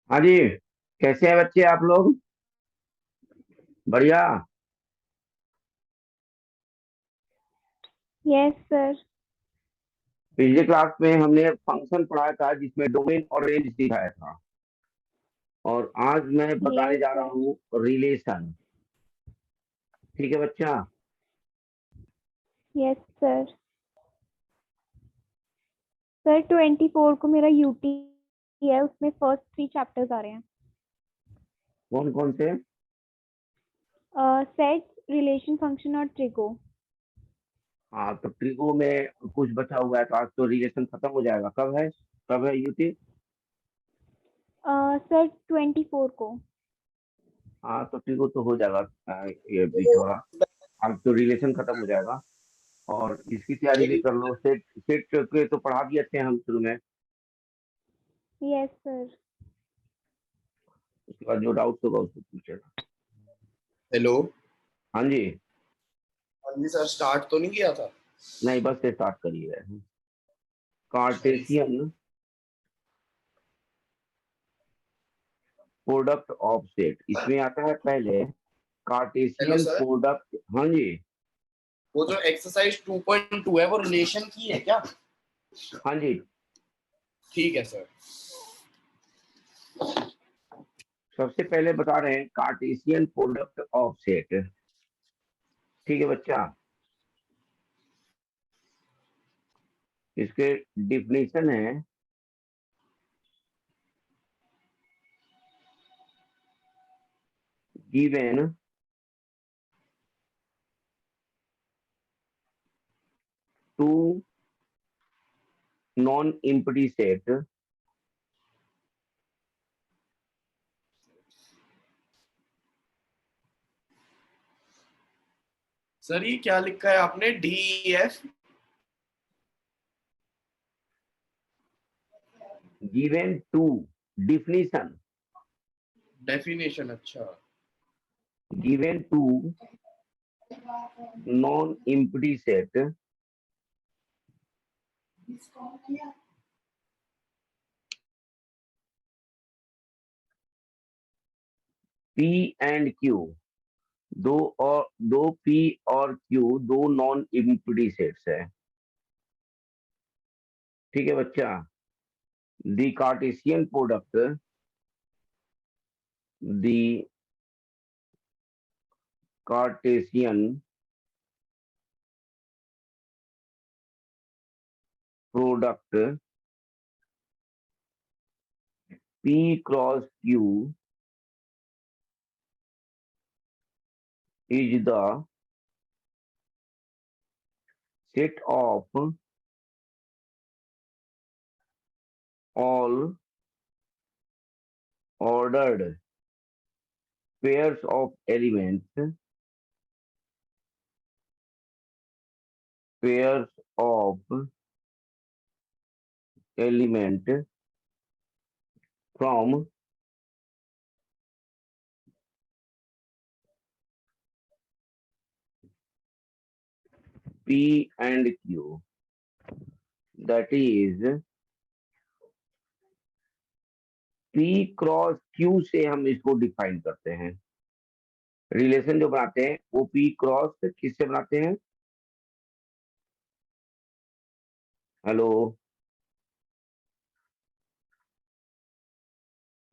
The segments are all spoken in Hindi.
हाँ जी। कैसे हैं बच्चे आप लोग? बढ़िया। Yes sir. पिछले क्लास में हमने फंक्शन पढ़ाया था जिसमें डोमेन और रेंज सिखाया था। और आज मैं बताने यस जा रहा सर। हूँ रिलेशन। ठीक है बच्चा। Yes sir. सर 24 को मेरा यूटी है, उसमें फर्स्ट 3 चैप्टर्स आ रहे हैं। कौन कौन से? सेट्स, रिलेशन, फंक्शन और ट्रिको। हाँ, तो ट्रिको में कुछ बचा हुआ है, तो आज तो रिलेशन खत्म हो जाएगा। कब है यूटी? सर 24 को। हाँ, तो ट्रिको तो हो जाएगा। ये बीच वाला। आज तो रिलेशन खत्म हो जाएगा। और इसकी तैयारी भी कर लो। सेट सेट के तो पढ़ा दिए थे हम शुरू में। Yes sir. उसके बाद जो डाउट होगा उसको पूछेगा। हेलो। हाँ जी। हाँ जी सर, स्टार्ट तो नहीं किया था? नहीं, बस से स्टार्ट करिए। Sorry sir. Cartesian product of set इसमें आता है पहले। हेलो कार्टेशियन सर, प्रोडक्ट, हाँ जी। वो जो एक्सरसाइज 2.2 है वो रिलेशन की है क्या? हाँ जी। ठीक है सर। सबसे पहले बता रहे हैं कार्टेशियन प्रोडक्ट ऑफ सेट। ठीक है बच्चा। इसके डिफिनेशन है। Given two non empty set sir ये क्या लिखा है आपने, D F? Given two definition. Definition, अच्छा। Given two non empty set P and Q. दो पी और क्यू दो नॉन एम्प्टी सेट्स है। ठीक है बच्चा। The Cartesian product, the Cartesian product P cross Q is the set of all ordered pairs of elements, pairs of element from P and Q. That is P cross Q से हम इसको डिफाइन करते हैं। रिलेशन जो बनाते हैं वो P क्रॉस किससे बनाते हैं? हेलो।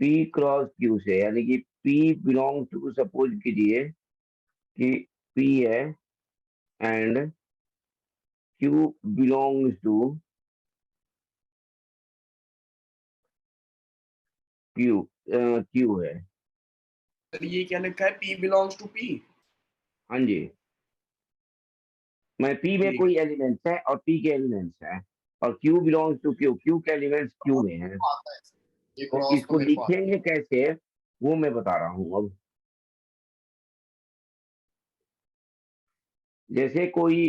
P क्रॉस Q से, यानी कि P बिलोंग टू, सपोज कीजिए कि P है and Q belongs to Q। Q है। सर ये क्या लिखा है, पी बिलोंग्स टू पी? हाँ जी। मैं P में ठीक कोई है। एलिमेंट्स है और P के एलिमेंट्स है, और Q belongs to Q, Q के एलिमेंट्स Q में है। आता है सर, ये तो क्रॉस तो इसको मेरे को आता लिखेंगे कैसे, वो मैं बता रहा हूँ अब। जैसे कोई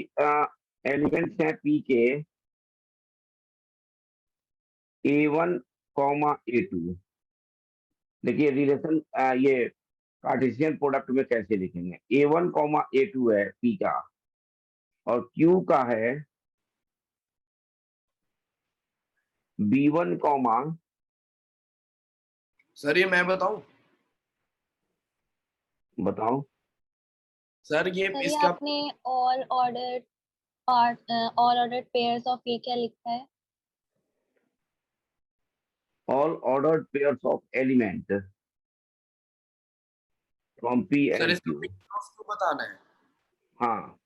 एलिमेंट्स है P के A1 कॉमा A2। देखिए रिलेशन, ये कार्टेशियन प्रोडक्ट में कैसे लिखेंगे। A1 कॉमा A2 है P का, और Q का है B1 कॉमा सर ये मैं बताऊं? बताओ। सर ये सर ये इसका आपने all order part all order pairs of ये क्या लिखा है? All ordered pairs of element from P sir and इसका क्यू। पी क्रॉस क्यू बताना है। हाँ,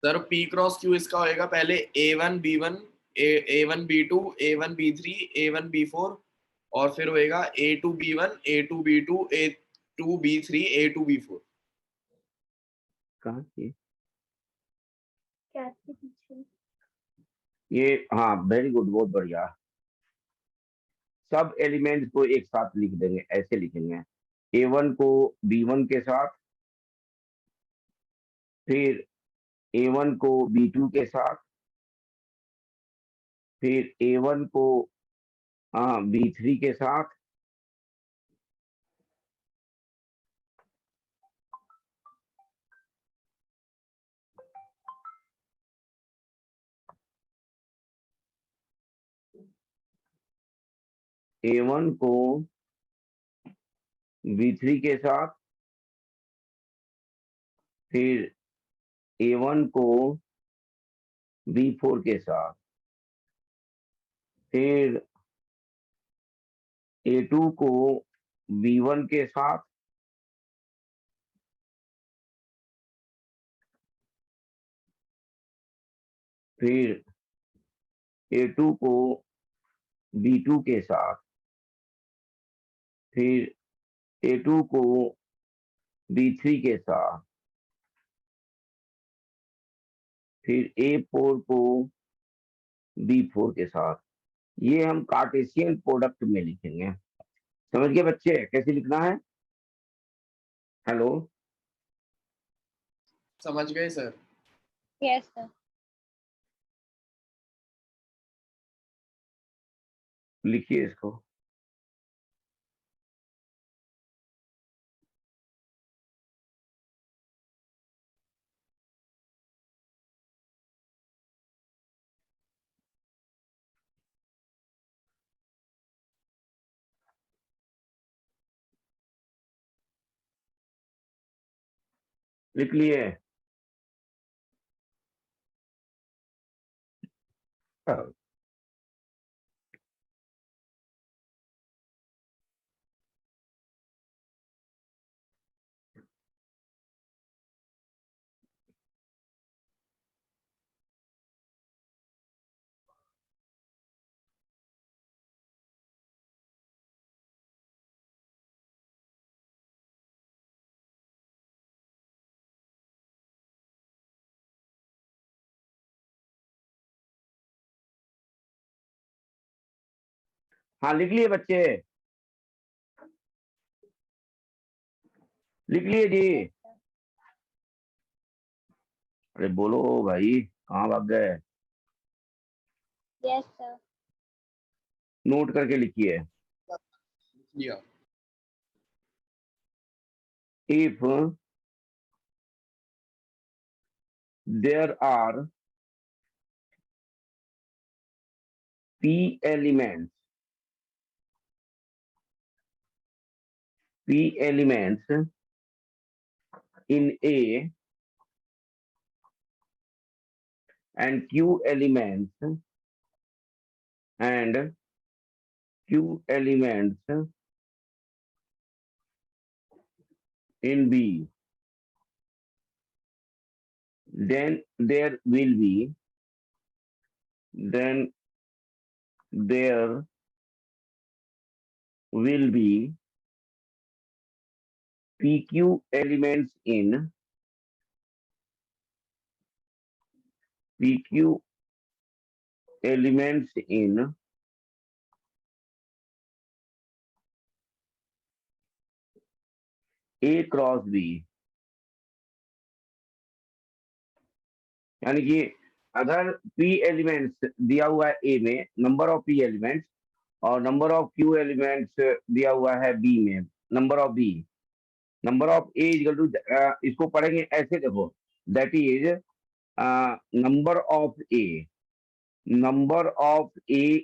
सर पी क्रॉस क्यू इसका होएगा पहले A1 B1 A1 B2 A1 B3 A1 B4 और फिर होएगा A2 B1 A2 B2 A2 B3 A2 B4। कहाँ ये? कैसे पीछे? ये हाँ, वेरी गुड, बहुत बढ़िया। सब एलिमेंट को एक साथ लिख देंगे, ऐसे लिखेंगे। A1 को B1 के साथ, फिर A1 को B2 के साथ, फिर A1 को B3 के साथ, A1 को B3 के साथ, फिर A1 को B4 के साथ, फिर A2 को B1 के साथ, फिर A2 को B2 के साथ, फिर A2 को B3 के साथ, फिर A4 को B4 के साथ। ये हम कार्टेशियन प्रोडक्ट में लिखेंगे। समझ गए बच्चे कैसे लिखना है? हेलो, समझ गए सर? Yes sir. लिखिए इसको। लिख लिए? हाँ, हाँ लिख लिए बच्चे? लिख लिए जी? अरे बोलो भाई, कहाँ भाग गए? Yes sir. नोट करके लिखिए। लिया। If there are p elements in A and q elements in B, then there will be PQ elements in A cross B। यानी कि अगर P एलिमेंट्स दिया हुआ है A में, नंबर ऑफ P एलिमेंट्स, और नंबर ऑफ Q एलिमेंट्स दिया हुआ है B में, number of B, number of A equal to, इसको पढ़ेंगे ऐसे, देखो, that is number of A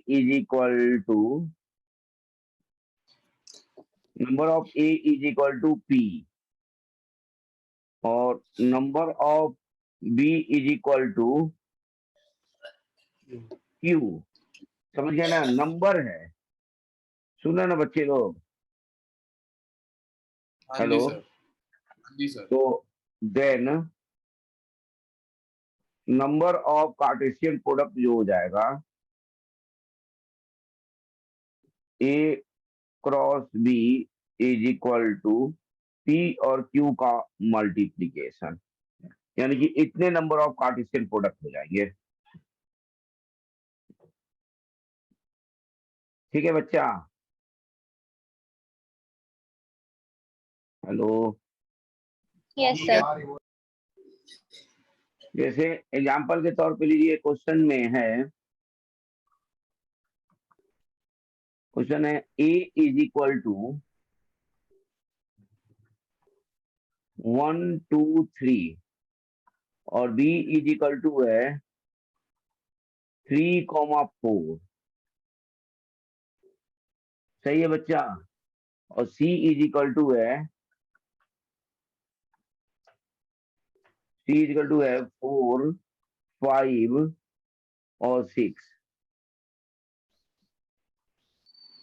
is equal to number of A is equal to P और number of B is equal to Q. समझ गए ना, नंबर है। सुना ना बच्चे लोग, हाँ जी हेलो। सर, हाँ जी सर। तो then number of Cartesian product जो हो जाएगा A cross B is equal to P और क्यू का मल्टीप्लीकेशन, यानी कि इतने नंबर ऑफ कार्टेशियन प्रोडक्ट हो जाएंगे। ठीक है बच्चा, हेलो। Yes, ठीक sir. है। जैसे एग्जांपल के तौर पे लीजिए, क्वेश्चन है ए इज इक्वल टू 1 2 3 और बी इज इक्वल टू है 3,4। सही है बच्चा। और सी इज इक्वल टू है 4 5 और 6।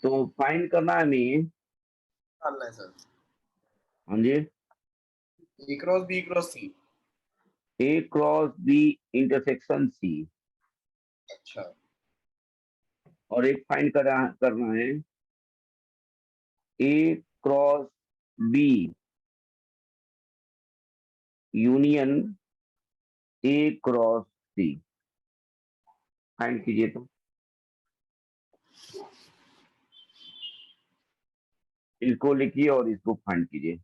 तो फाइंड करना है हमें। निकालना है सर। हाँ जी, A cross B cross C. A cross B intersection C, अच्छा, और एक फाइंड करना है A cross B union A cross C. Find कीजिए तो, इसको लिखिए और इसको फाइंड कीजिए।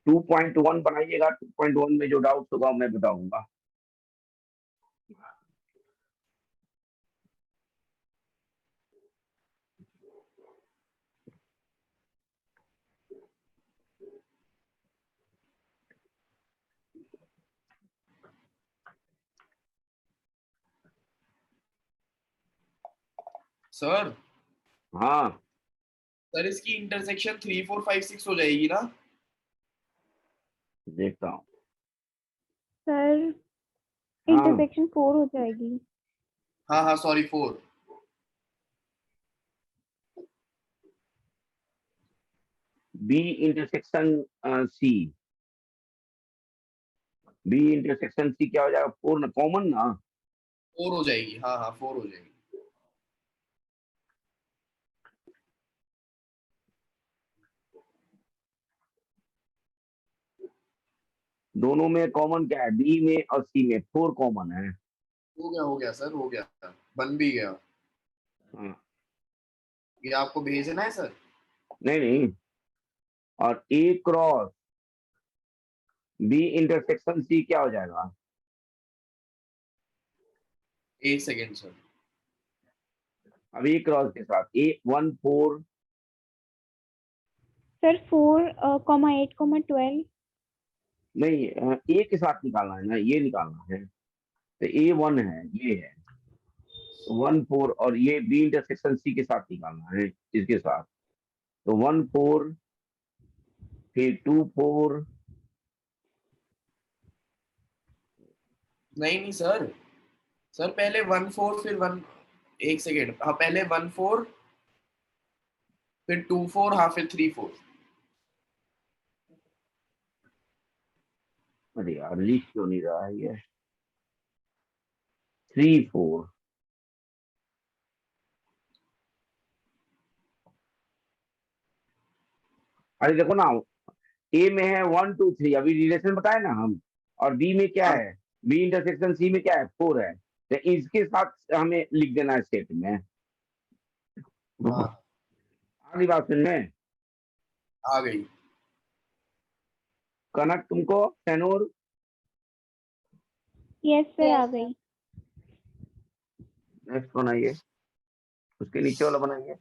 2.1 बनाइएगा, 2.1 में जो डाउट होगा मैं बताऊंगा। सर हाँ, सर इसकी इंटरसेक्शन 3 4 5 6 हो जाएगी ना? देखता हूँ। सर हाँ, इंटरसेक्शन 4 हो जाएगी। हाँ हाँ, sorry 4। B intersection C, B intersection C क्या हो जाएगा? पूर्ण कॉमन ना। 4 हो जाएगी, हाँ हाँ 4 हो जाएगी। दोनों में कॉमन क्या है? बी में और सी में 4 कॉमन है। हो गया सर, हो गया, बन भी गया। हाँ, ये आपको भेजना है सर? नहीं नहीं, और ए क्रॉस बी इंटरसेक्शन सी क्या हो जाएगा? एक सेकेंड सर। अब ए क्रॉस के साथ ए 1 4, सर 4,8,12। नहीं ए के साथ निकालना है ना, ये निकालना है। तो ए 1 है, ये है 1 4, और ये बी इंटरसेक्शन सी के साथ निकालना है, इसके साथ। तो 1 4 फिर 2 4। नहीं नहीं सर, सर पहले 1 4 फिर 1, एक सेकेंड, हाँ पहले 1 4 फिर 2 4, हाँ फिर 3 4। अरे यार लिख क्यों नहीं रहा है ये? 3 4। अरे देखो ना, ए में है 1 2 3, अभी रिलेशन बताए ना हम। और बी में क्या हाँ है? बी इंटरसेक्शन सी में क्या है? 4 है। तो इसके साथ हमें लिख देना है सेट में। हाँ, अगली बात सुन में, आ गई। कनक तुमको तैनूर। यस सर, आ Yes, sir. गई। नेक्स्ट बनाइए, उसके नीचे वाला बनाइए।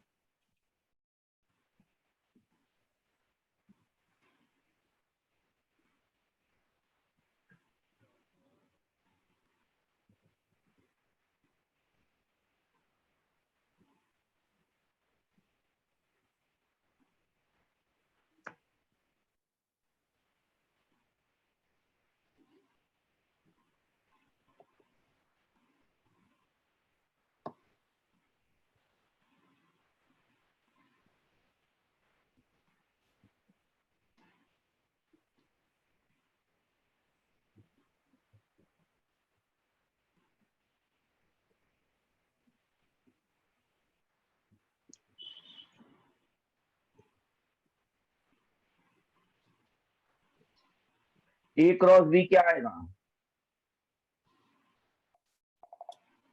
ए क्रॉस बी क्या आएगा?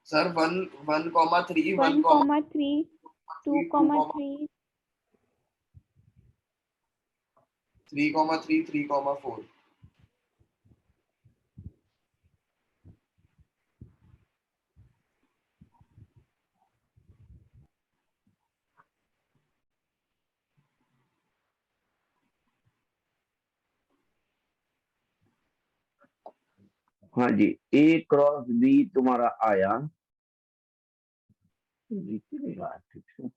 सर 1,1,3 1,3 2,3 3,3 3,4 हाँ जी, ए क्रॉस बी तुम्हारा आया, ठीक से।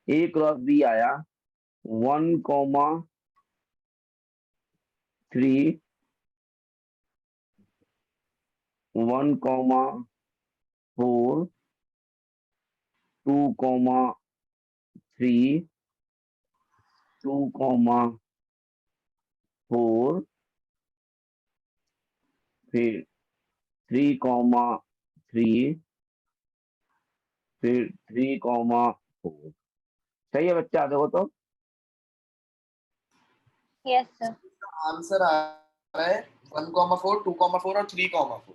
ए क्रॉस बी आया 1,3 1,4 2,3 2,4 फिर 3,3 फिर 3,4। सही है बच्चा, देखो तो। Yes, sir. आंसर आ रहा है 1,4 2,4 और 3,4।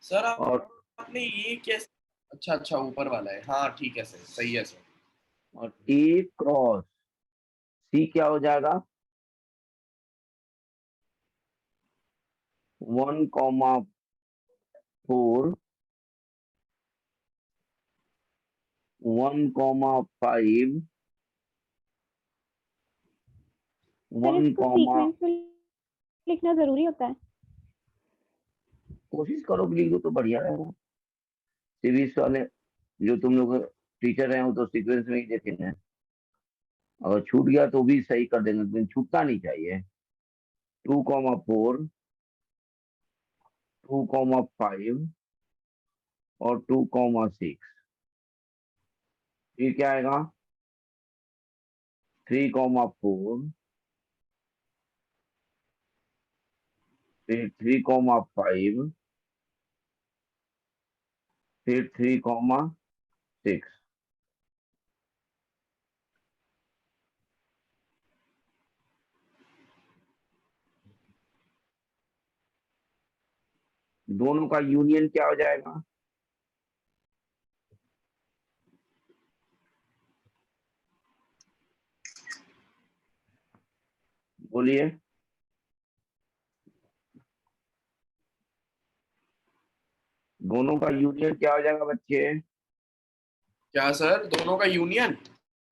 सर और आपने ये कैसे, अच्छा अच्छा ऊपर वाला है, हाँ ठीक है सर, सही है सर। ए क्रॉस सी क्या हो जाएगा? 1,4 1,5 सर 1, इसको सीक्वेंस में लिखना जरूरी होता है? कोशिश करो कि लिख दो तो बढ़िया रहेगा। सीबीएस वाले जो तुम लोग टीचर हैं वो तो सीक्वेंस में ही देखेंगे, अगर छूट गया तो भी सही कर देंगे, लेकिन छूटना नहीं चाहिए। 2,4 2,5 और 2,6। फिर क्या आएगा? 3,4 फिर 3,5 फिर 3,6। दोनों का यूनियन क्या हो जाएगा? बोलिए। दोनों का यूनियन क्या हो जाएगा बच्चे? क्या सर, दोनों का यूनियन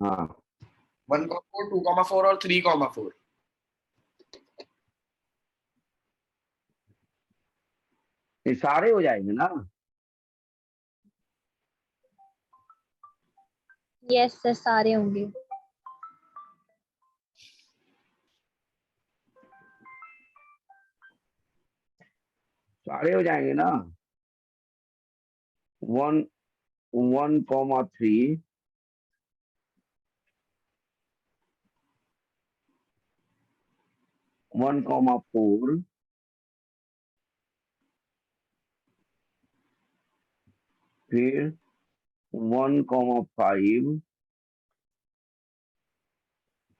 हाँ 1,4 2,4 और 3,4। ये सारे हो जाएंगे ना? Yes, sir. सारे होंगे. सारे हो जाएंगे ना? 1,3 1,4 फिर 1,5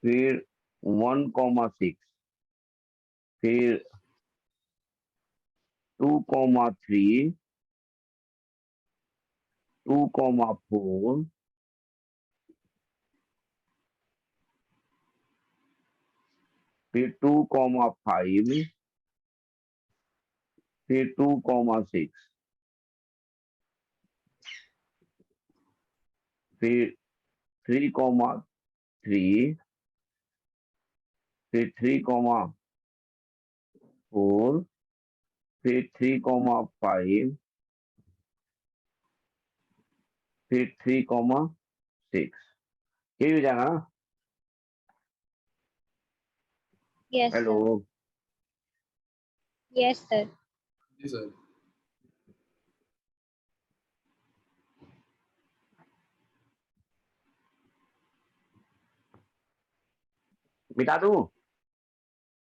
फिर 1,6 फिर 2,3 2,4 फिर 2,5 फिर 2,6 फिर 3,3 फिर 3,4 फिर 3,5 फिर 3,6। ये हो जाएगा ना? Yes, hello, sir. Yes, sir. जी सर। मिटा दूं?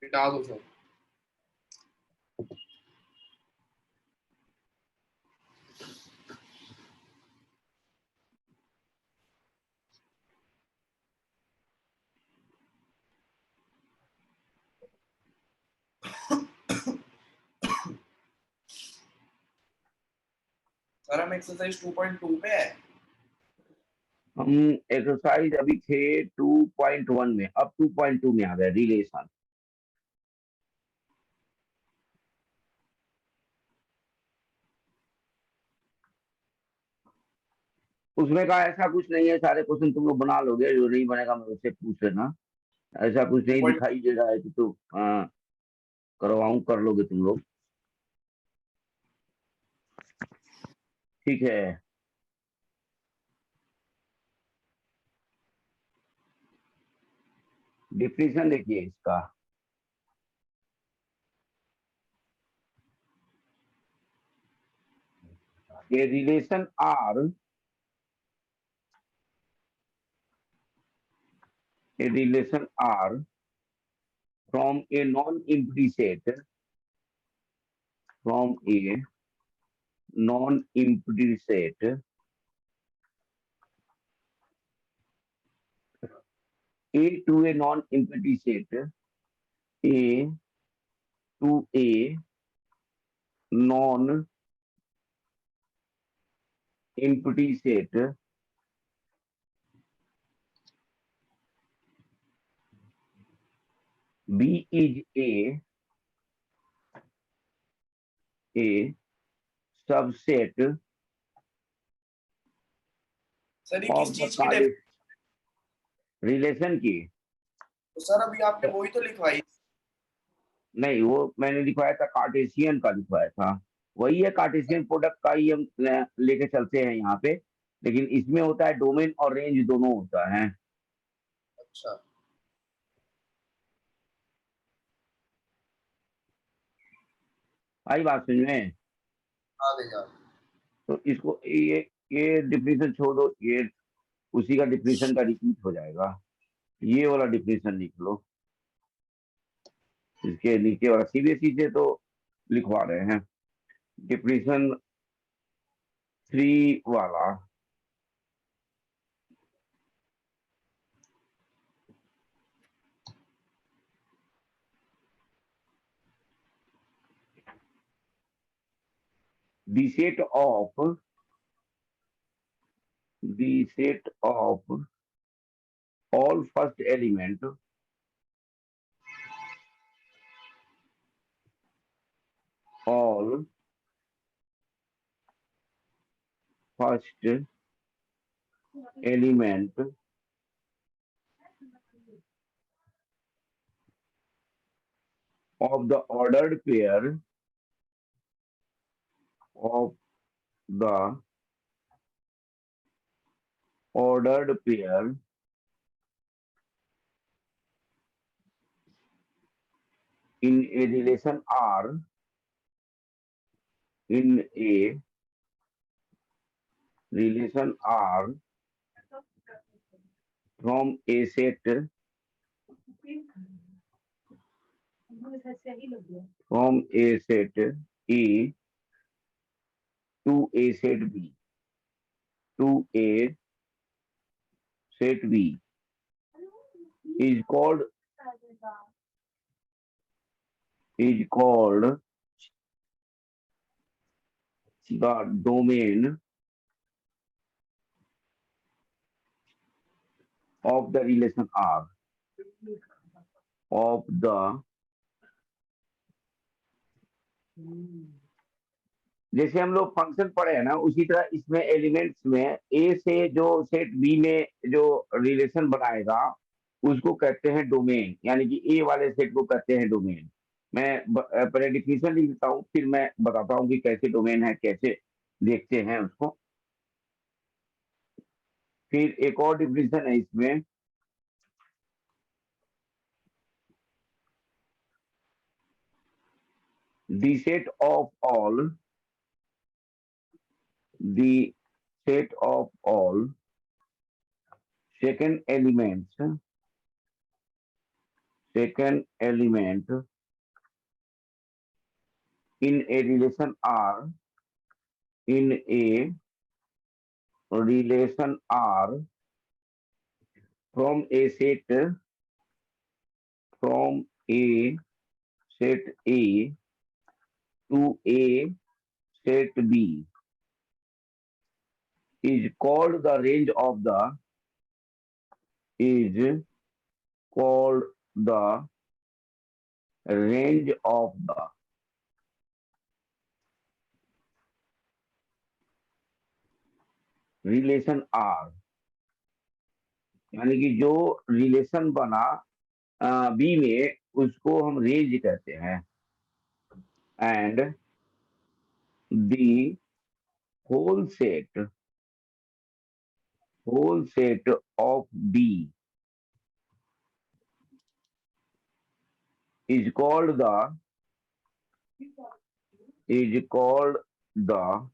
मिटा दो सर। सर हम एक्सरसाइज 2.2 पे है। हम एक्सरसाइज अभी थे 2.1 में, अब 2.2 में आ गए रिलेशन। उसमें का ऐसा कुछ नहीं है, सारे क्वेश्चन तुम लोग बना लोगे, जो नहीं बनेगा मैं उससे पूछ लेना। ऐसा कुछ नहीं दिखाई दे रहा है कि तो करवाऊं, कर लोगे तुम लोग, ठीक है। डिफिनेशन देखिए इसका, a relation R, a relation R from a non-empty set, from a non-empty set, A to a non-empty set, A to a non-empty set, B is a subset sir ये of किस the चीज की डेफिनेशन? रिलेशन की। तो सर अभी आपने वही तो लिखवाई। नहीं, वो मैंने लिखवाया था, कार्टेशियन का लिखवाया था, वही है, कार्टेशियन प्रोडक्ट का ही हम लेके चलते हैं यहाँ पे। लेकिन इसमें होता है डोमेन और रेंज दोनों होता है। अच्छा आई बात समझ में? आ गई यार। तो इसको ये डिफिनेशन छोड़ दो, ये उसी का डिफिनेशन का रिपीट हो जाएगा। ये वाला डिफिनेशन लिख लो, इसके नीचे वाला सीबीएसई से तो लिखवा रहे हैं, डिफिनेशन 3 वाला। the set of all first element all first element of the ordered pair of the ordered pair in a relation R, in a relation R from a set E to a set B, to a set B is called the domain of the relation R, of the, जैसे हम लोग फंक्शन पढ़े हैं ना, उसी तरह इसमें एलिमेंट्स में ए से जो सेट बी में जो रिलेशन बनाएगा उसको कहते हैं डोमेन, यानी कि ए वाले सेट को कहते हैं डोमेन। मैं पहले डिफिनेशन लिख देता हूँ, फिर मैं बताता हूँ कि कैसे डोमेन है, कैसे देखते हैं उसको। फिर एक और डिफिनेशन है इसमें, the set of all second elements second element in a relation R, in a relation R from a set A to a set B is called the range of the is called the range of the relation R, यानी कि जो रिलेशन बना बी में उसको हम रेंज कहते हैं। And the whole set of B is called the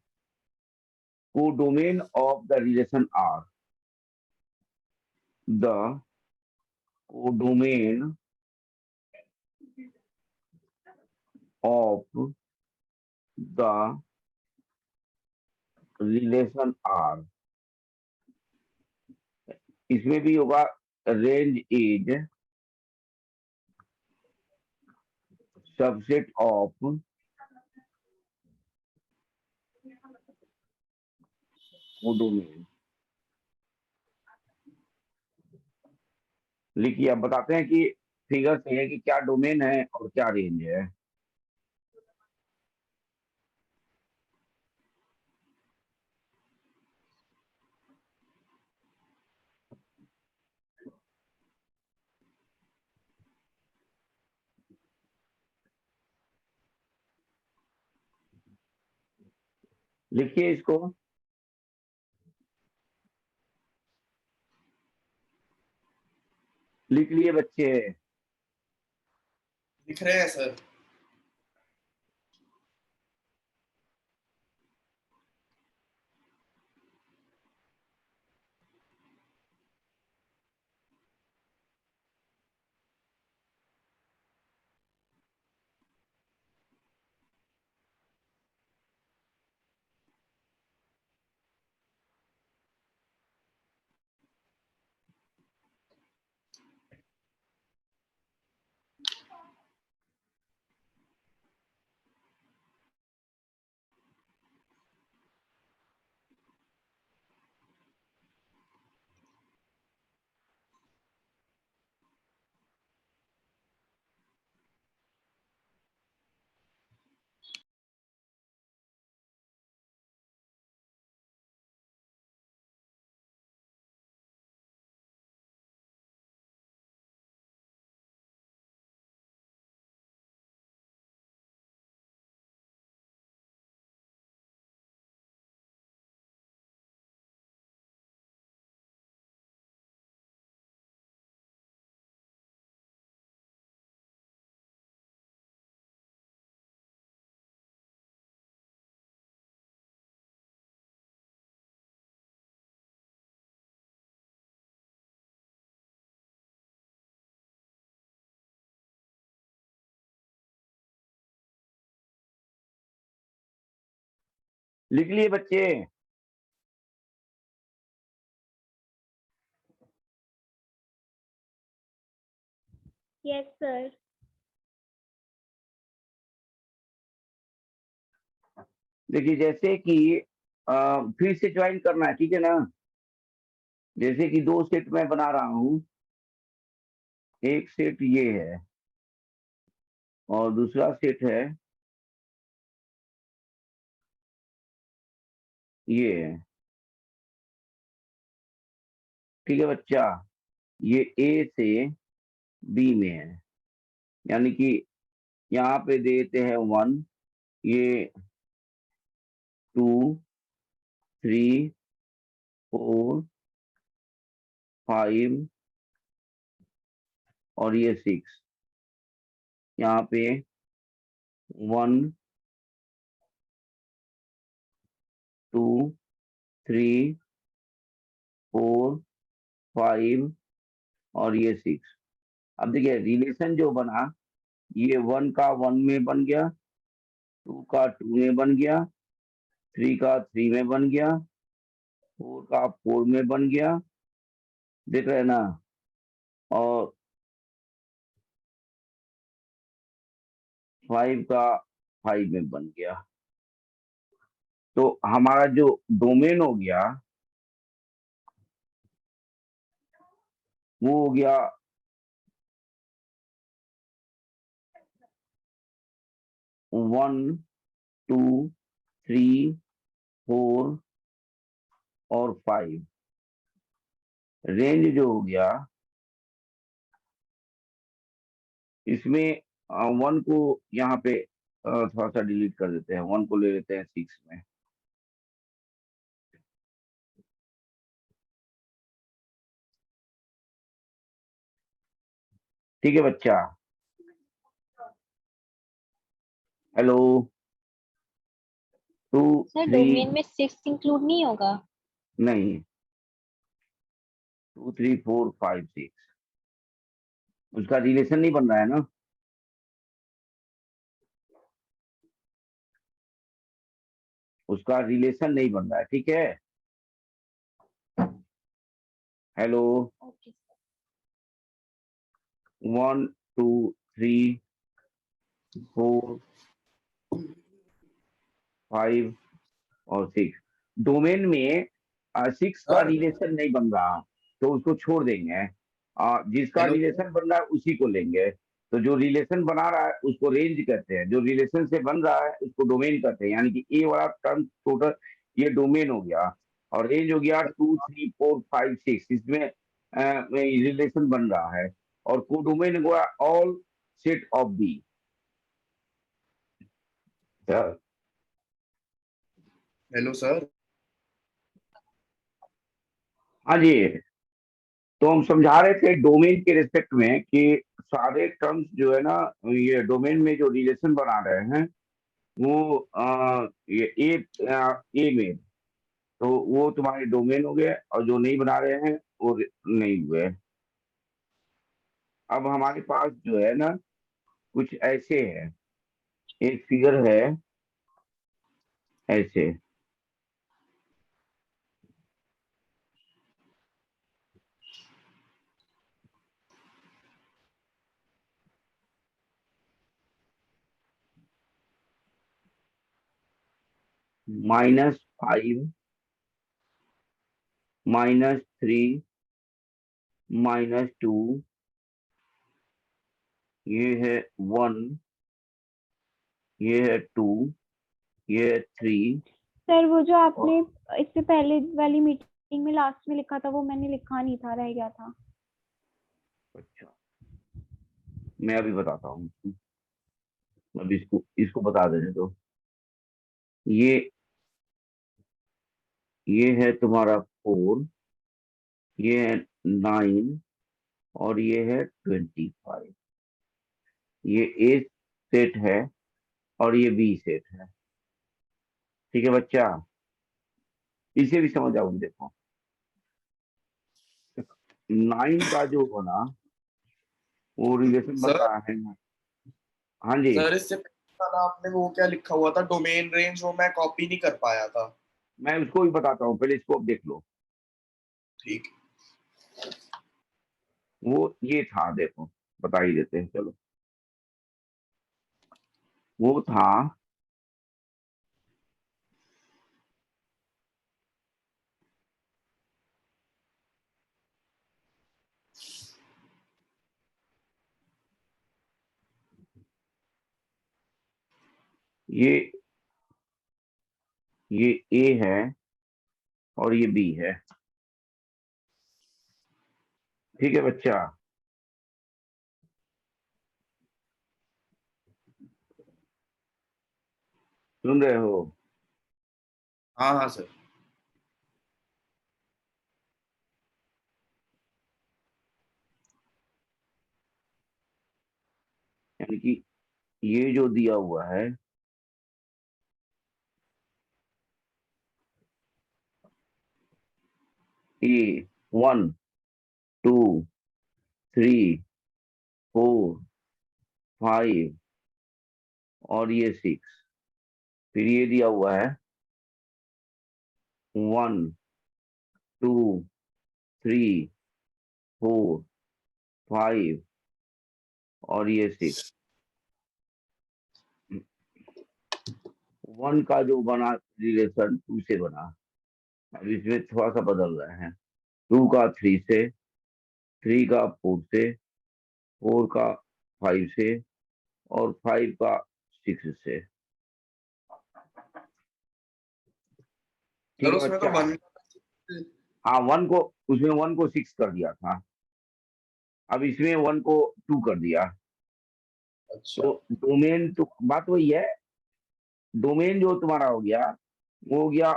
codomain of the relation R. The codomain of the relation R. इसमें भी होगा range is subset of codomain. लिखिए, अब बताते हैं कि फिगर से है कि क्या डोमेन है और क्या रेंज है। लिखिए इसको, लिख लिए बच्चे? लिख रहे हैं सर। लिख लिए बच्चे? Yes sir. देखिए, जैसे कि फिर से ज्वाइन करना है, ठीक है ना? जैसे कि दो सेट मैं बना रहा हूं, एक सेट ये है और दूसरा सेट है ये है। ठीक है बच्चा, ये ए से बी में है, यानी कि यहाँ पे देते हैं 1, ये 2, 3, 4, 5 और ये 6। यहाँ पे 1, 2, 3, 4, 5 और ये 6। अब देखिए रिलेशन जो बना, ये 1 का 1 में बन गया, 2 का 2 में बन गया, 3 का 3 में बन गया, 4 का 4 में बन गया, देख रहे हैं ना, और 5 का 5 में बन गया। तो हमारा जो डोमेन हो गया वो हो गया 1 2 3 4 और 5। रेंज जो हो गया इसमें 1 को यहाँ पे थोड़ा सा डिलीट कर देते हैं, 1 को ले लेते हैं 6 में। ठीक है बच्चा, हेलो, 2 सर 3 डोमेन में 6 इंक्लूड नहीं होगा? नहीं, 2 3 4 5 6 उसका रिलेशन नहीं बन रहा है ना, उसका रिलेशन नहीं बन रहा है, ठीक है। हेलो, ओके 1 2 3 4 5 और 6 डोमेन में 6 का सर रिलेशन नहीं बन रहा, तो उसको छोड़ देंगे। जिसका हेलो रिलेशन बन रहा है उसी को लेंगे। तो जो रिलेशन बना रहा है उसको रेंज कहते हैं, जो रिलेशन से बन रहा है उसको डोमेन कहते हैं। यानी कि ए वाला टर्म टोटल ये डोमेन हो गया, और रेंज हो गया 2 3 4 5 6, इसमें रिलेशन बन रहा है। और को डोमेन हुआ all set of B. Hello sir. हाँ जी, तो हम समझा रहे थे डोमेन के रिस्पेक्ट में कि सारे टर्म्स जो है ना, ये डोमेन में जो रिलेशन बना रहे हैं वो ये ए में, तो वो तुम्हारे डोमेन हो गए, और जो नहीं बना रहे हैं वो नहीं हुए। अब हमारे पास जो है ना कुछ ऐसे है, एक फिगर है ऐसे, -5 -3 -2, ये है 1, ये है 2, ये है 3। सर वो जो आपने इससे पहले वाली मीटिंग में लास्ट में लिखा था वो मैंने लिखा नहीं था, रह गया था। अच्छा, मैं अभी बताता हूँ, अभी इसको इसको बता देने दो। ये ये है तुम्हारा 4, ये है 9, और ये है 25। ये ए सेट है और ये बी सेट है, ठीक है बच्चा। इसे भी समझ आओगे, देखो 9 का जो बना वो रिलेशन बन सर रहा है ना। हाँ जी, सर इससे पहले वाला आपने वो क्या लिखा हुआ था डोमेन रेंज, वो मैं कॉपी नहीं कर पाया था। मैं उसको भी बताता हूँ, पहले इसको अब देख लो। ठीक। वो ये था, देखो बता ही देते हैं, चलो। वो था ये ये ए है और ये बी है, ठीक है बच्चा। सुन रहे हो? हाँ हाँ सर। यानी कि ये जो दिया हुआ है, ए 1 2 3 4 5 और ये 6, फिर ये दिया हुआ है 1 2 3 4 5 और ये 6। 1 का जो बना रिलेशन 2 से बना, अब इसमें थोड़ा सा बदल रहे हैं। 2 का 3 से, 3 का 4 से, 4 का 5 से और 5 का 6 से। ठीक सर है उसमें तो बच्चा। 1। हाँ 1 को, उसमें 1 को 6 कर दिया था, अब इसमें 1 को 2 कर दिया। अच्छा तो डोमेन तो बात वही है, डोमेन जो तुम्हारा हो गया वो हो गया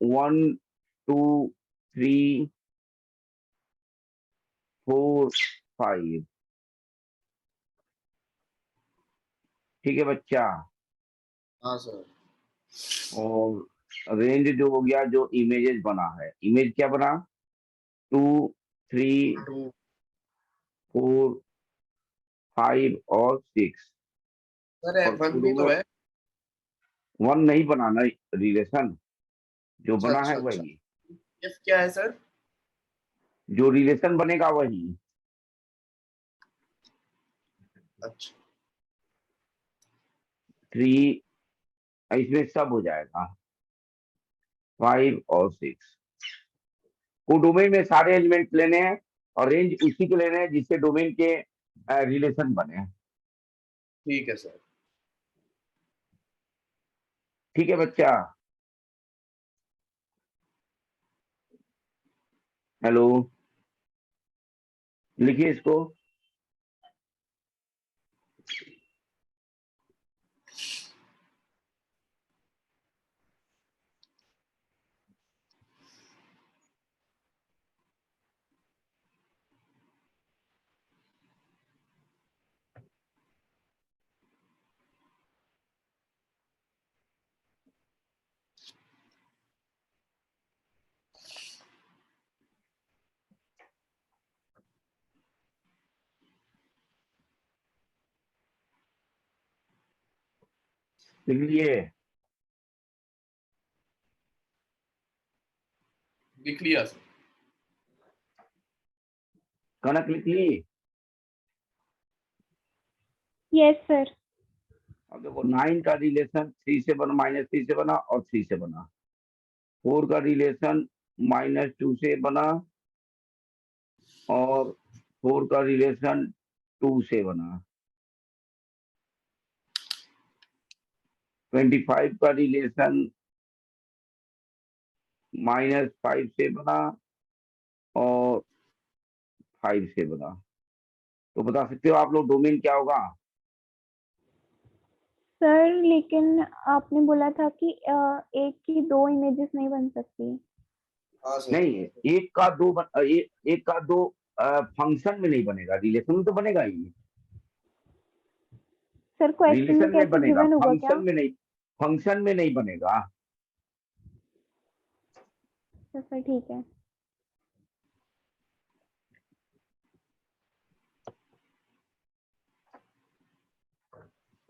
1 2 3 4 5। ठीक है बच्चा। हाँ सर। और रेंज जो हो गया, जो इमेजेस बना है, इमेज क्या बना 2 3 2। 4 5 और 6। सर और F1 भी तो है। 1 नहीं बनाना रिलेशन, जो अच्छा बना अच्छा है अच्छा। वही, F क्या है सर? जो रिलेशन बनेगा वही। अच्छा 3 इसमें सब हो जाएगा, 5 और 6 को डोमेन में सारे एलिमेंट लेने हैं और रेंज उसी के लेने हैं जिससे डोमेन के रिलेशन बने। ठीक है सर। ठीक है बच्चा। हेलो, लिखिए इसको। लिख लिए? लिख लिया सर। कनक लिख ली? Yes sir. अब देखो 9 का रिलेशन 3 से बना, -3 से बना और 3 से बना। 4 का रिलेशन -2 से बना और 4 का रिलेशन 2 से बना। 25 का रिलेशन -5 से बना और 5 से बना। तो बता सकते हो आप लोग डोमेन क्या होगा? सर लेकिन आपने बोला था कि एक की 2 इमेजेस नहीं बन सकती। हाँ सर। नहीं, एक का दो फंक्शन में नहीं बनेगा, रिलेशन में तो बनेगा ही। सर क्वेश्चन में रिलेशन में कैसे बनेगा, गिवन होगा क्या? फंक्शन में नहीं, फंक्शन में नहीं बनेगा। सर ठीक है।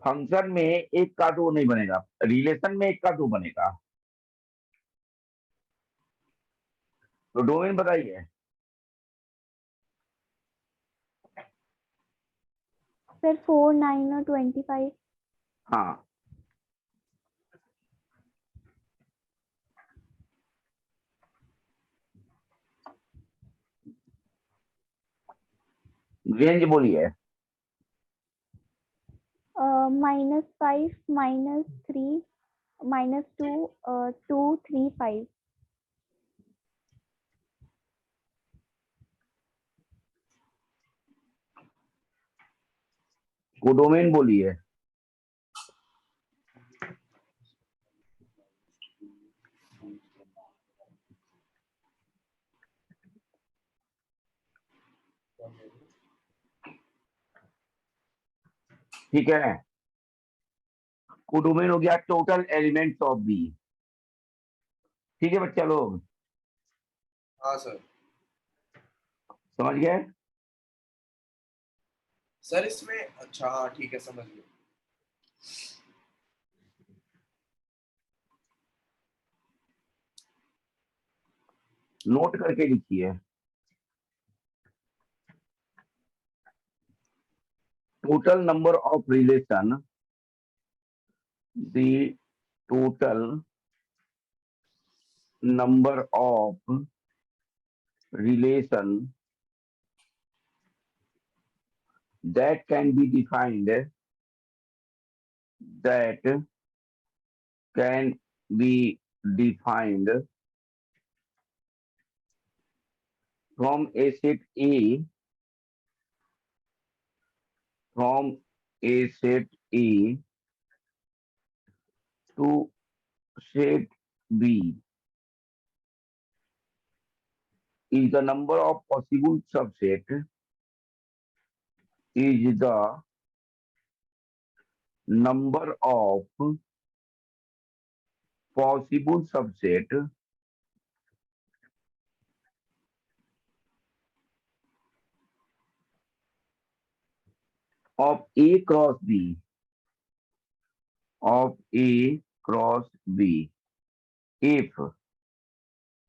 फंक्शन में एक का दो नहीं बनेगा, रिलेशन में एक का दो बनेगा। तो डोमेन बताइए। सर 4 9 और 25। हाँ, रेंज बोलिए। -5 -3 -2 2 3 5। को डोमेन बोलिए। ठीक है, को डोमेन हो गया टोटल एलिमेंट्स ऑफ बी। ठीक है बच्चा लोग। हाँ सर। समझ गए? सर इसमें अच्छा हाँ ठीक है समझ गया। नोट करके लिखिए। Total number of relation, the total number of relation that can be defined, that can be defined from a set A, from a set A to set B is the number of possible subset, is the number of possible subset of A cross B, of A cross B, if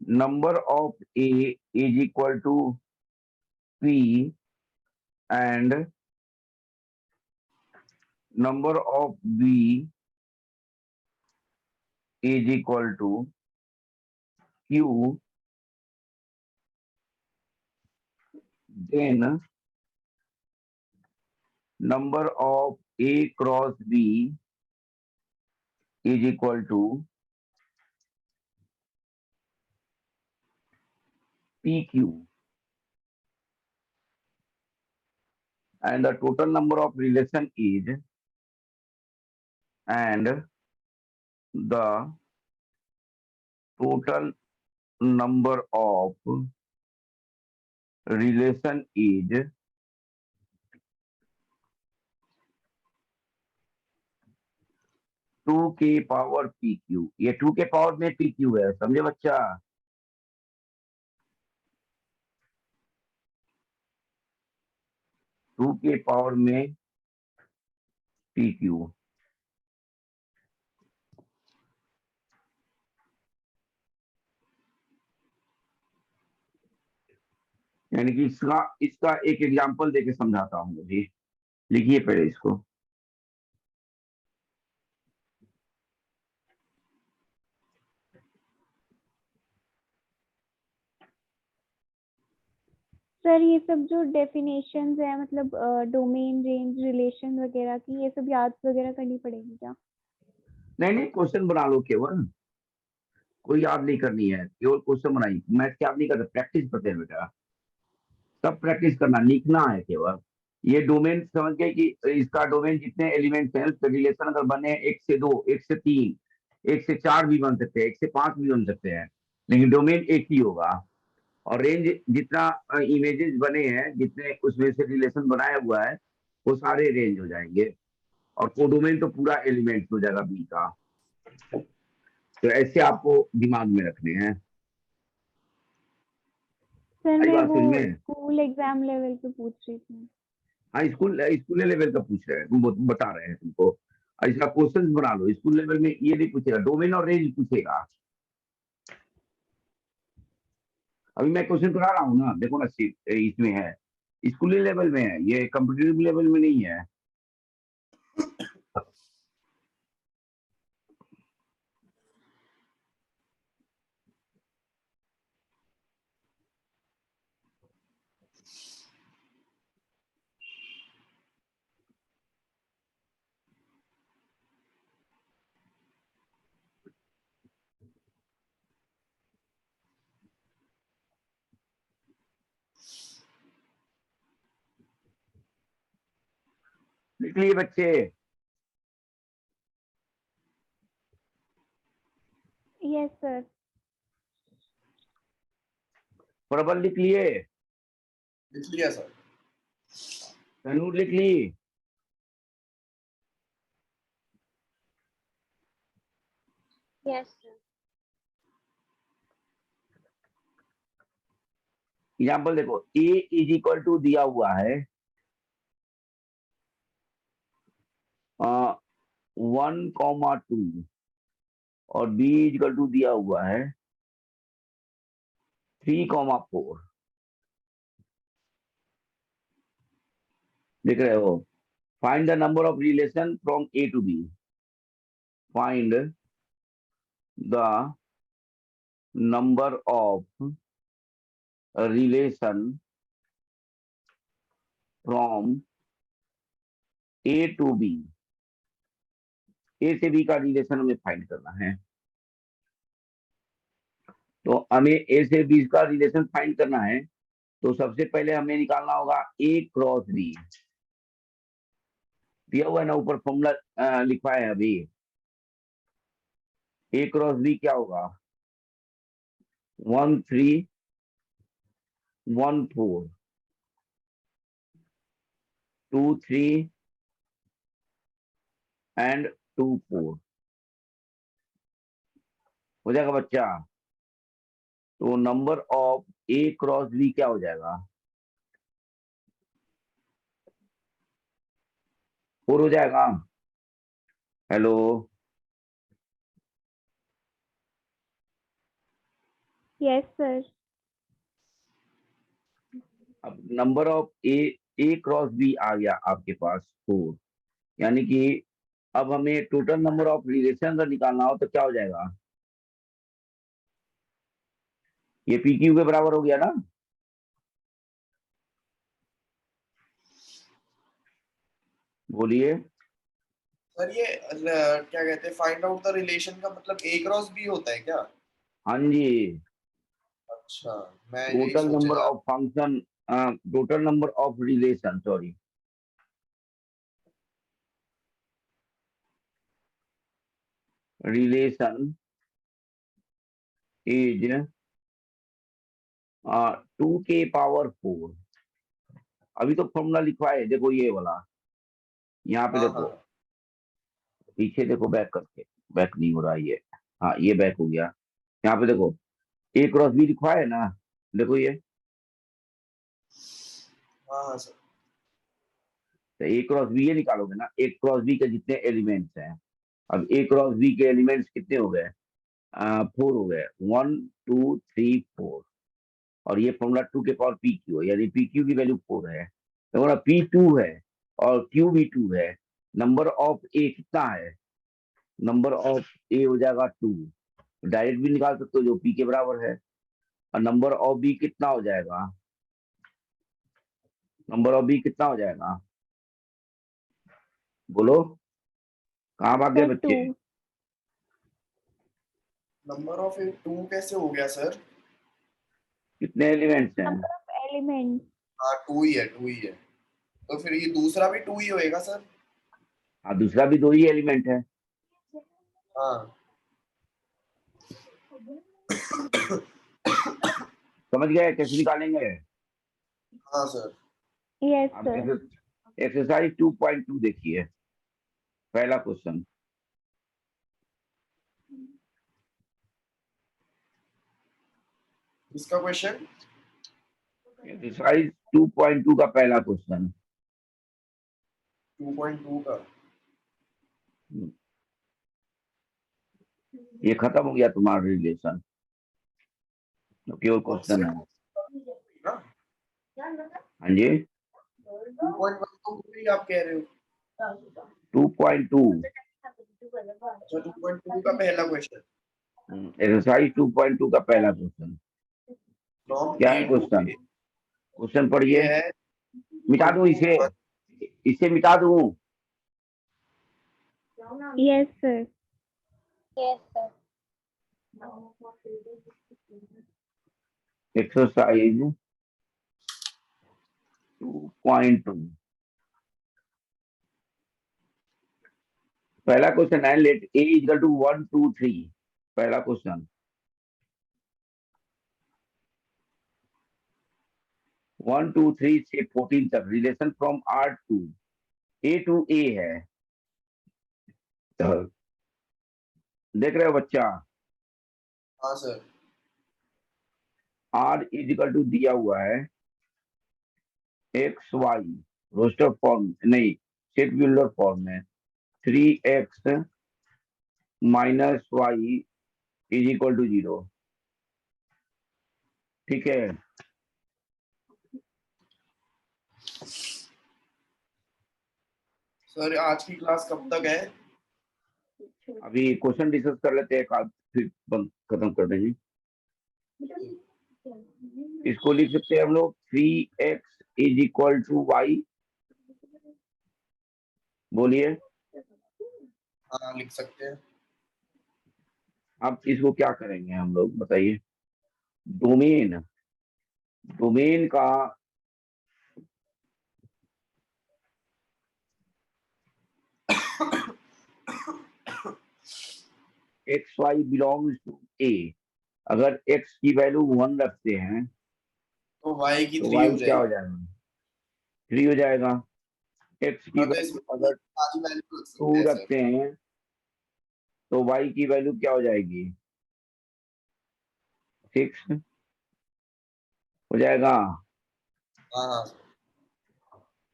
number of A is equal to P and number of B is equal to Q, then number of A cross B is equal to PQ, and the total number of relation is, and the total number of relation is 2 के पावर PQ। ये 2 के पावर में PQ है, समझे बच्चा? 2 के पावर में PQ। यानी कि इसका इसका एक एग्जांपल देके समझाता हूँ जी। लिखिए पहले इसको। सर ये सब जो डेफिनेशंस है मतलब डोमेन, रेंज, रिलेशन वगैरह की, ये सब याद वगैरह करनी पड़ेगी क्या? नहीं नहीं, क्वेश्चन बना लो केवल, कोई याद नहीं करनी है, केवल क्वेश्चन बनाई। मैथ याद नहीं करते, प्रैक्टिस करते हैं बेटा, सब प्रैक्टिस करना, लिखना है केवल। ये डोमेन समझ गए कि इसका डोमेन जितने एलिमेंट्स हैं उसके रिलेशन अगर बने 1 से 2, 1 से 3, 1 से 4 भी बन सकते हैं, 1 से 5 भी बन सकते हैं, लेकिन डोमेन एक ही होगा। और रेंज जितना इमेजेस बने हैं, जितने उसमें से रिलेशन बनाया हुआ है, वो सारे रेंज हो जाएंगे, और कोडोमेन तो पूरा एलिमेंट हो जाएगा बी का। तो ऐसे आपको दिमाग में रखने हैं। सर आई मैं बात वो समझ में? स्कूल एग्जाम लेवल पे पूछ रही थी। हाँ, स्कूल स्कूल लेवल का पूछ रहे हैं, बता रहे हैं तुमको। और इसका क्वेश्चन बना लो। स्कूल लेवल में ये नहीं पूछेगा, डोमेन और रेंज पूछेगा। अभी मैं क्वेश्चन करा रहा हूँ ना, देखो ना, इसमें है, स्कूल लेवल में है, ये कंप्यूटर लेवल में नहीं है। लिख लिए बच्चे? Yes sir. प्रबल लिख लिए? लिख लिया सर। तनूर लिख ली? Yes, sir. एग्जाम्पल देखो, a इज इक्वल टू दिया हुआ है 1,2 और b इज इक्वल टू दिया हुआ है 3,4। देख रहे हो? Find the number of relation from a to b। Find the number of relation from a to b। a से b का रिलेशन हमें फाइंड करना है। तो हमें a से b का रिलेशन फाइंड करना है, तो सबसे पहले हमें निकालना होगा a क्रॉस b। दिया हुआ है ना, ऊपर फॉर्मूला लिखा है अभी। a क्रॉस b क्या होगा? 1 3 1 4 2 3 एंड 2 4 हो जाएगा बच्चा। तो number of a cross b क्या हो जाएगा? 4 हो जाएगा। Hello, yes sir. अब number of a cross b आ गया आपके पास 4। यानी कि अब हमें टोटल नंबर ऑफ रिलेशन अगर निकालना हो तो क्या हो जाएगा? ये पी क्यू के बराबर हो गया ना? बोलिए। सर ये क्या कहते हैं, फाइंड आउट द रिलेशन का मतलब ए क्रॉस बी होता है क्या? हाँ जी, अच्छा, मैं यही टोटल सोचे नंबर जा। Of function, total number of relation, sorry. Relation is 2 के पावर 4। अभी तो फॉर्मूला लिखवा है, देखो ये वाला। यहाँ पे हाँ देखो, हाँ पीछे देखो, बैक करके। बैक नहीं हो रहा है ये। हाँ, ये बैक हो गया। यहाँ पे देखो, ए क्रॉस बी लिखवा है ना, देखो ये। हाँ हाँ सर। तो ए क्रॉस बी ये निकालोगे ना, ए क्रॉस बी के जितने एलिमेंट्स हैं। अब ए क्रॉस बी के एलिमेंट्स कितने हो गए? 4 हो गए। 1 2 3 4। और ये फॉर्मूला 2 के पावर पी क्यू है, यानी पी क्यू की वैल्यू 4 है। तो बोला पी 2 है और क्यू भी 2 है। नंबर ऑफ ए कितना है? नंबर ऑफ ए हो जाएगा 2। डायरेक्ट भी निकाल सकते हो जो पी के बराबर है। और नंबर ऑफ बी कितना हो जाएगा? नंबर ऑफ बी कितना हो जाएगा? बोलो, कहाँ भाग गए सर बच्चे? 2। नंबर ऑफ ए 2 कैसे हो गया सर? कितने एलिमेंट्स हैं? Number of element. हाँ 2 ही है, 2 ही है। तो फिर ये दूसरा भी 2 ही होएगा सर? हाँ, दूसरा भी 2 ही एलिमेंट है। हाँ समझ गए कैसे निकालेंगे? हाँ सर। यस अब सर। एक्सरसाइज 2.2 देखिए, पहला क्वेश्चन। इसका क्वेश्चन एक्सरसाइज 2.2 का पहला क्वेश्चन। 2.2 का। ये खत्म हो गया तुम्हारा रिलेशन, तो केवल कौन क्वेश्चन से है। ना? हाँ जी, 2.1 तो भी आप कह रहे हो? 2.2। अच्छा 2.2 का पहला क्वेश्चन। एक्सरसाइज 2.2 का पहला क्वेश्चन। फ्रॉम क्या ए है टू क्वेश्चन? ए। क्वेश्चन ये पढ़िए। है मिटा दूं इसे? इसे मिटा दूं? Yes sir. Yes, sir. Exercise 2.2 पहला क्वेश्चन है, लेट ए इक्वल टू 1 2 3। पहला क्वेश्चन 1 2 3 से 14 तक रिलेशन फ्रॉम आर टू ए है। तो देख रहे हो बच्चा? हाँ सर। R इजिकल टू दिया हुआ है एक्स वाई रोस्टर फॉर्म नहीं सेट बिल्डर फॉर्म में 3x minus Y is equal to 0। ठीक है, सर आज की क्लास कब तक है? अभी क्वेश्चन डिस्कस कर लेते हैं, एक आध फिर बंद खत्म कर देंगे। इसको लिख सकते हैं हम लोग 3x is equal to Y. बोलिए, हाँ लिख सकते हैं। अब इसको क्या करेंगे हम लोग बताइए। डोमेन डोमेन का एक्स वाई बिलोंग्स टू ए, अगर x की वैल्यू 1 रखते हैं तो y की तो 3 y हो क्या हो जाएगी। जाएगा? 3 हो जाएगा। x की हाँ, तो वैल्यू इसमें अगर सारी वैल्यू रख 2 सकते हैं सर। रखते हैं तो y की वैल्यू क्या हो जाएगी? 6 हो जाएगा। हाँ हाँ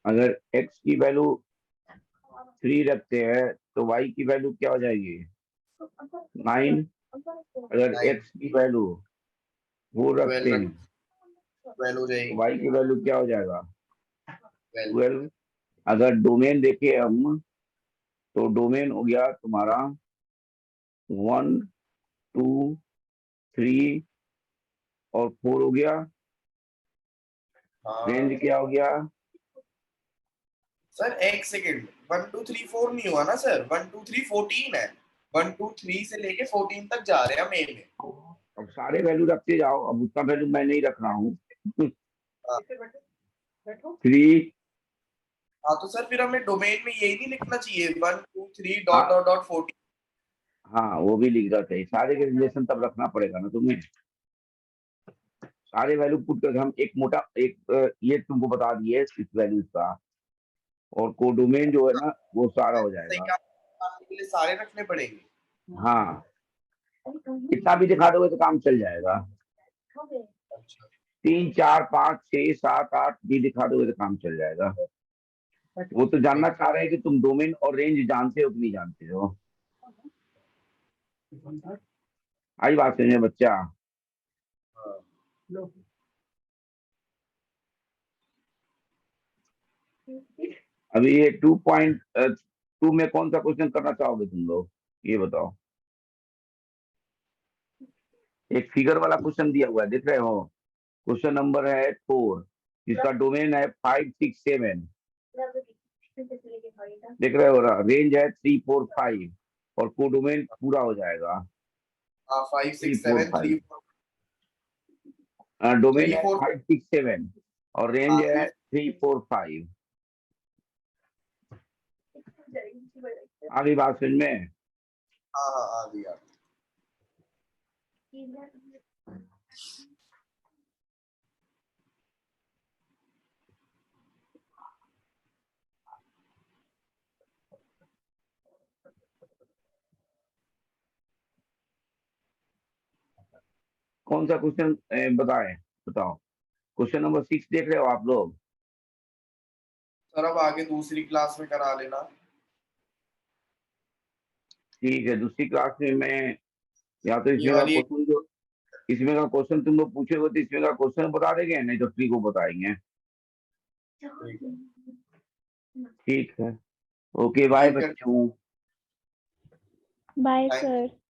अगर x की वैल्यू 3 रखते हैं तो y की वैल्यू क्या हो जाएगी? 9। अगर 9 x की वैल्यू 4 रखते 12 हैं 12 हो तो जाएगी। y की वैल्यू क्या हो जाएगा? 12 12। अगर डोमेन देखे हम तो डोमेन हो गया तुम्हारा 1 2 3 और 4 हो गया। हाँ रेंज क्या हो गया? सर एक सेकंड, 1 2 3 4 नहीं हुआ ना सर, 1 2 3 14 है। 1 2 3 से लेके 14 तक जा रहे हैं मेन में। अब सारे वैल्यू रखते जाओ, अब उतना वैल्यू मैं नहीं रख रहा हूँ। हाँ 3। हाँ, तो सर फिर हमें डोमेन में यही नहीं लिखना चाहिए 1 2 3 डॉट हाँ डॉट डॉट 14? हाँ, वो भी लिख रहा चाहिए, सारे के रिलेशन तब रखना पड़ेगा ना तुम्हें। सारे वैल्यू पुट करके हम एक मोटा ये तुमको बता दिए इस वैल्यूज का, और कोडोमेन जो है ना वो सारा हो सही जाएगा। काम के लिए सारे रखने पड़ेंगे। हाँ, कितना भी दिखा दोगे तो काम चल जाएगा। अच्छा 3 4 5 6 7 8 भी दिखा दोगे तो काम चल जाएगा। वो तो जानना चाह रहे हैं कि तुम डोमेन और रेंज जानते हो कि नहीं जानते हो। आई बात समझे बच्चा? हाँ अभी ये 2.2 में कौन सा क्वेश्चन करना चाहोगे तुम लोग, ये बताओ। एक फिगर वाला क्वेश्चन दिया हुआ है, देख रहे हो? क्वेश्चन नंबर है 4, जिसका डोमेन है 5 6 7। देख रहे हो? रेंज है 3 4 5 और कोडोमेन पूरा हो जाएगा हाँ 5 3 6 4 7 5। 3 डोमेन 3 है 4 5 6 7 और रेंज है 3 4 5। आगे बात समझ में? हाँ हाँ आ गया। कौन सा क्वेश्चन बताएं, बताओ। क्वेश्चन नंबर 6 देख रहे हो आप लोग? सर अब आगे दूसरी क्लास में करा लेना। ठीक है, दूसरी क्लास में मैं या तो ये इसमें का वाली एक क्वेश्चन जो इसमें का क्वेश्चन तुम लोग पूछोगे तो इसमें का क्वेश्चन बता देंगे, नहीं तो फ्री को बताएंगे। ठीक है। ठीक है, ओके बाय Thank you. बच्चों। Bye Thank you. सर।